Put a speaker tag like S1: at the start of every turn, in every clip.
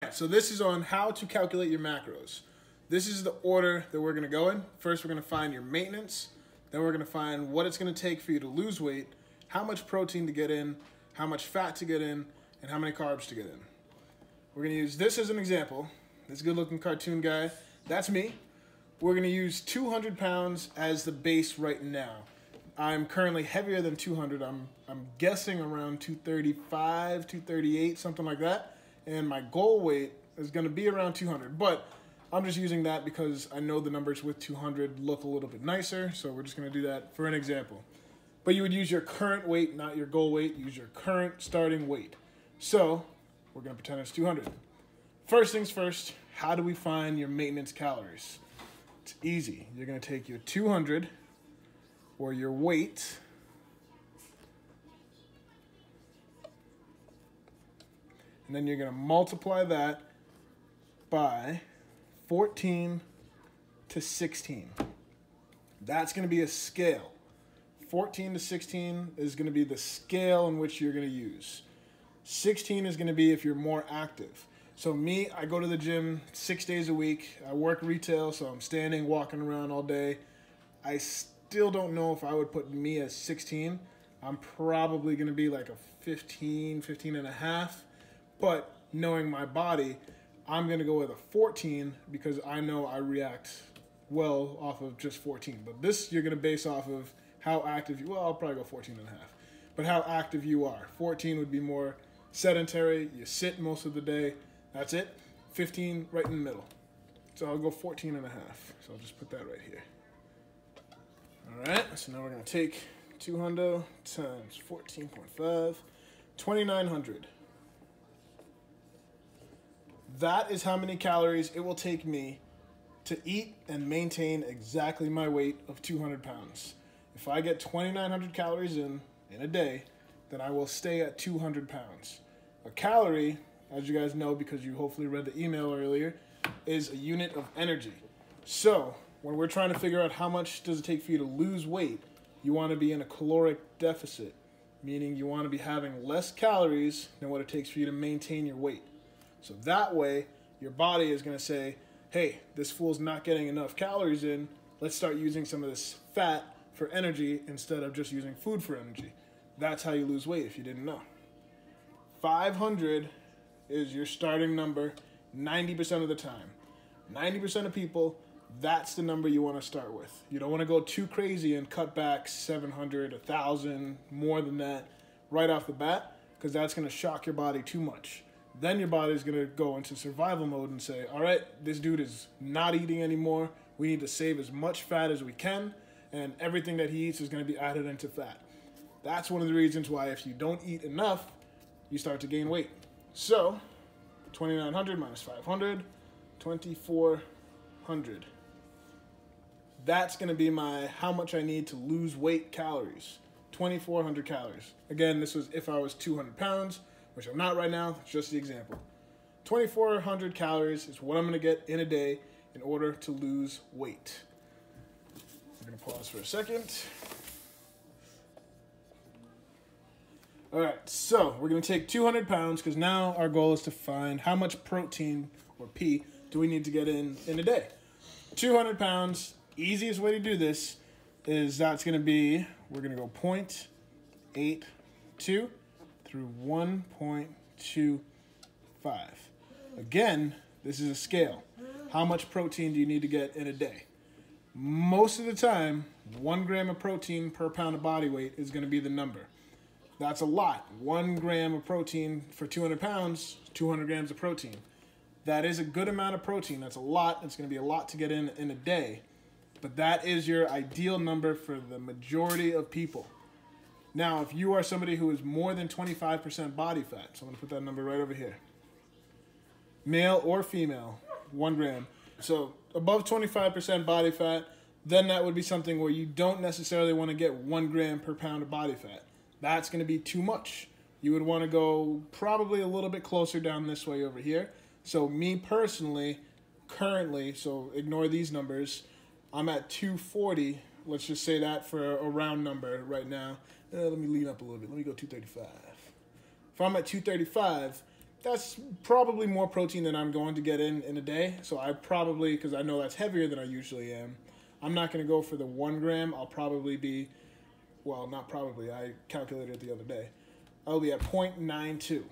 S1: right, so this is on how to calculate your macros. This is the order that we're gonna go in. First, we're gonna find your maintenance. Then we're gonna find what it's gonna take for you to lose weight, how much protein to get in, how much fat to get in, and how many carbs to get in. We're gonna use this as an example. This good looking cartoon guy, that's me. We're gonna use 200 pounds as the base right now. I'm currently heavier than 200. I'm guessing around 235, 238, something like that. And my goal weight is gonna be around 200, but I'm just using that because I know the numbers with 200 look a little bit nicer, so we're just gonna do that for an example. But you would use your current weight, not your goal weight. Use your current starting weight. So we're gonna pretend it's 200. First things first, how do we find your maintenance calories? It's easy. You're gonna take your 200 or your weight and then you're gonna multiply that by 14 to 16. That's gonna be a scale. 14 to 16 is gonna be the scale in which you're gonna use. 16 is gonna be if you're more active. So me, I go to the gym 6 days a week. I work retail, so I'm standing, walking around all day. I still don't know if I would put me as 16. I'm probably gonna be like a 15, 15 and a half. But knowing my body, I'm gonna go with a 14 because I know I react well off of just 14. But this you're gonna base off of how active you, well, I'll probably go 14 and a half. But how active you are. 14 would be more sedentary, you sit most of the day, that's it. 15 right in the middle. So I'll go 14 and a half. So I'll just put that right here. All right, so now we're gonna take 200 times 14.5, 2,900. That is how many calories it will take me to eat and maintain exactly my weight of 200 pounds. If I get 2,900 calories in a day, then I will stay at 200 pounds. A calorie, as you guys know because you hopefully read the email earlier, is a unit of energy. So when we're trying to figure out how much does it take for you to lose weight, you want to be in a caloric deficit, meaning you want to be having less calories than what it takes for you to maintain your weight. So that way, your body is going to say, hey, this fool's not getting enough calories in. Let's start using some of this fat for energy instead of just using food for energy. That's how you lose weight if you didn't know. 500 is your starting number 90% of the time. 90% of people, that's the number you want to start with. You don't want to go too crazy and cut back 700, 1,000, more than that right off the bat because that's going to shock your body too much. Then your body's going to go into survival mode and say, all right, this dude is not eating anymore. We need to save as much fat as we can, and everything that he eats is going to be added into fat. That's one of the reasons why if you don't eat enough, you start to gain weight. So 2,900 minus 500, 2,400. That's going to be my how much I need to lose weight calories. 2,400 calories. Again, this was if I was 200 pounds, which I'm not right now, it's just the example. 2,400 calories is what I'm gonna get in a day in order to lose weight. I'm gonna pause for a second. All right, so we're gonna take 200 pounds because now our goal is to find how much protein, or P, do we need to get in a day. 200 pounds, easiest way to do this is that's gonna be, we're gonna go 0.82 through 1.25. Again, this is a scale. How much protein do you need to get in a day? Most of the time, 1 gram of protein per pound of body weight is going to be the number. That's a lot. 1 gram of protein for 200 pounds, 200 grams of protein. That is a good amount of protein. That's a lot. It's going to be a lot to get in a day. But that is your ideal number for the majority of people. Now, if you are somebody who is more than 25% body fat, so I'm going to put that number right over here. Male or female, 1 gram. So above 25% body fat, then that would be something where you don't necessarily want to get 1 gram per pound of body fat. That's going to be too much. You would want to go probably a little bit closer down this way over here. So me personally, currently, so ignore these numbers, I'm at 240. Let's just say that for a round number right now. Let me lean up a little bit. Let me go 235. If I'm at 235, that's probably more protein than I'm going to get in a day. So I probably, because I know that's heavier than I usually am, I'm not going to go for the 1 gram. I'll probably be, well, not probably, I calculated it the other day. I'll be at 0.92.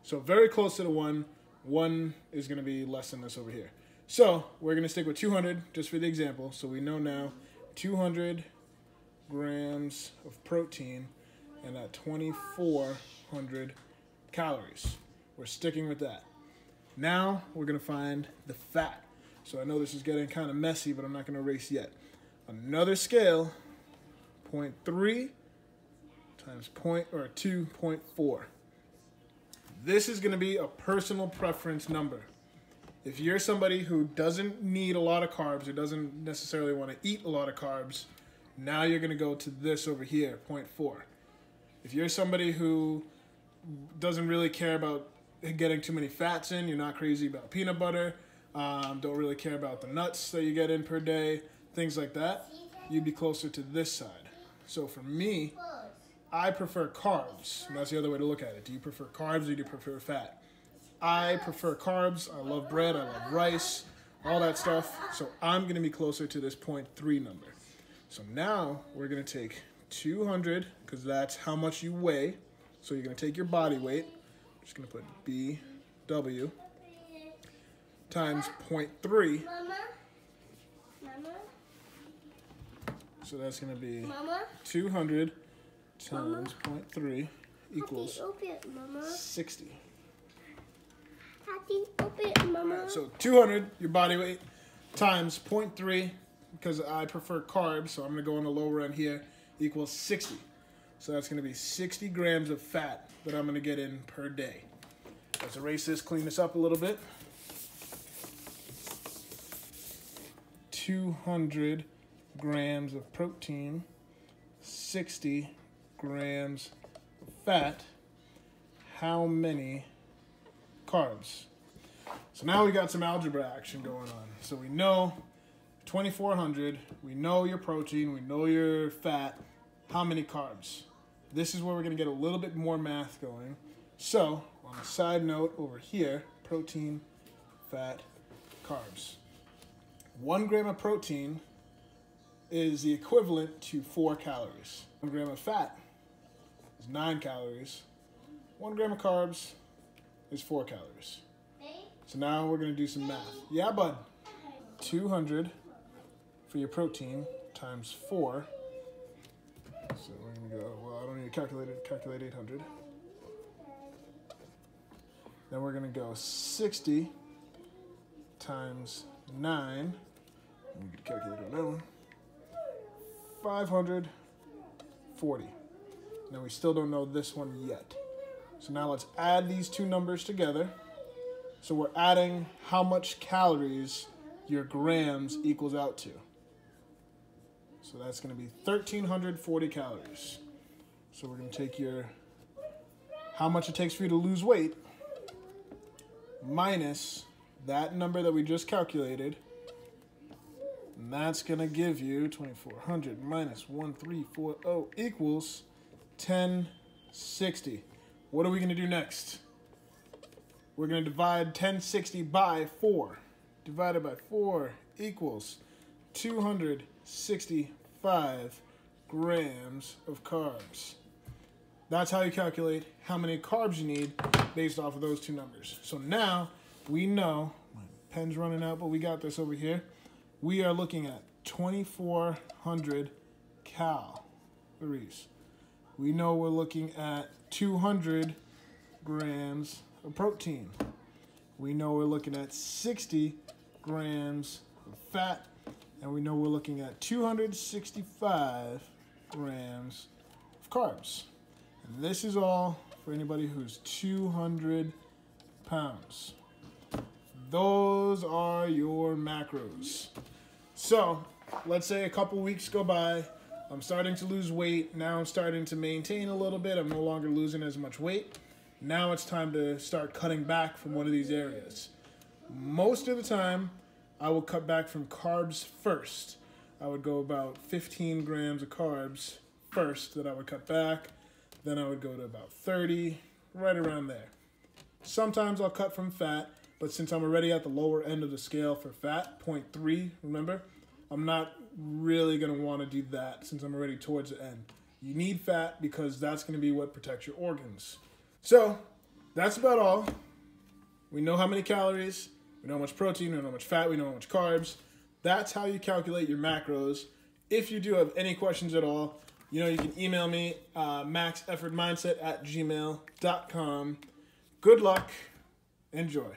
S1: So very close to the 1. 1 is going to be less than this over here. So we're going to stick with 200 just for the example. So we know now 200 grams of protein and at 2,400 calories. We're sticking with that. Now we're going to find the fat. So I know this is getting kind of messy, but I'm not going to erase yet. Another scale, 0.3 times 2.4. This is going to be a personal preference number. If you're somebody who doesn't need a lot of carbs or doesn't necessarily want to eat a lot of carbs, now you're going to go to this over here, 0.4. If you're somebody who doesn't really care about getting too many fats in, you're not crazy about peanut butter, don't really care about the nuts that you get in per day, things like that, you'd be closer to this side. So for me, I prefer carbs. And that's the other way to look at it. Do you prefer carbs or do you prefer fat? I prefer carbs. I love bread. I love rice, all that stuff. So I'm going to be closer to this 0.3 number. So now we're going to take 200, because that's how much you weigh. So you're going to take your body weight. I'm just going to put BW times 0.3. So that's going to be 200 times 0.3 equals 60. Right, so 200, your body weight, times 0.3, because I prefer carbs, so I'm going to go on the lower end here, equals 60. So that's going to be 60 grams of fat that I'm going to get in per day. Let's erase this, clean this up a little bit. 200 grams of protein, 60 grams of fat. How many carbs? So now we got some algebra action going on. So we know 2,400, we know your protein, we know your fat, how many carbs? This is where we're going to get a little bit more math going. So on a side note over here, protein, fat, carbs. 1 gram of protein is the equivalent to 4 calories. 1 gram of fat is 9 calories. 1 gram of carbs is 4 calories. So now we're going to do some math. Yeah, bud. 200 for your protein times 4. So we're going to go, well, I don't need to calculate it. Calculate 800. Then we're going to go 60 times 9. Let me get a calculator on that one. 540. Now we still don't know this one yet. So now let's add these two numbers together. So we're adding how much calories your grams equals out to. So that's going to be 1,340 calories. So we're going to take your, how much it takes for you to lose weight, minus that number that we just calculated. And that's going to give you 2,400 minus 1,340 equals 1,060. What are we going to do next? We're going to divide 1,060 by 4. Divided by 4 equals 265 grams of carbs. That's how you calculate how many carbs you need based off of those two numbers. So now we know, my pen's running out, but we got this over here. We are looking at 2,400 calories. We know we're looking at 200 grams of protein. We know we're looking at 60 grams of fat. And we know we're looking at 265 grams of carbs. And this is all for anybody who's 200 pounds. Those are your macros. So let's say a couple weeks go by. I'm starting to lose weight. Now I'm starting to maintain a little bit. I'm no longer losing as much weight. Now it's time to start cutting back from one of these areas. Most of the time, I will cut back from carbs first. I would go about 15 grams of carbs first that I would cut back. Then I would go to about 30, right around there. Sometimes I'll cut from fat, but since I'm already at the lower end of the scale for fat, 0.3, remember, I'm not really going to want to do that since I'm already towards the end. You need fat because that's going to be what protects your organs. So that's about all. We know how many calories, we know how much protein, we know how much fat, we know how much carbs. That's how you calculate your macros. If you do have any questions at all, you can email me, maxeffortmindset@gmail.com. Good luck. Enjoy.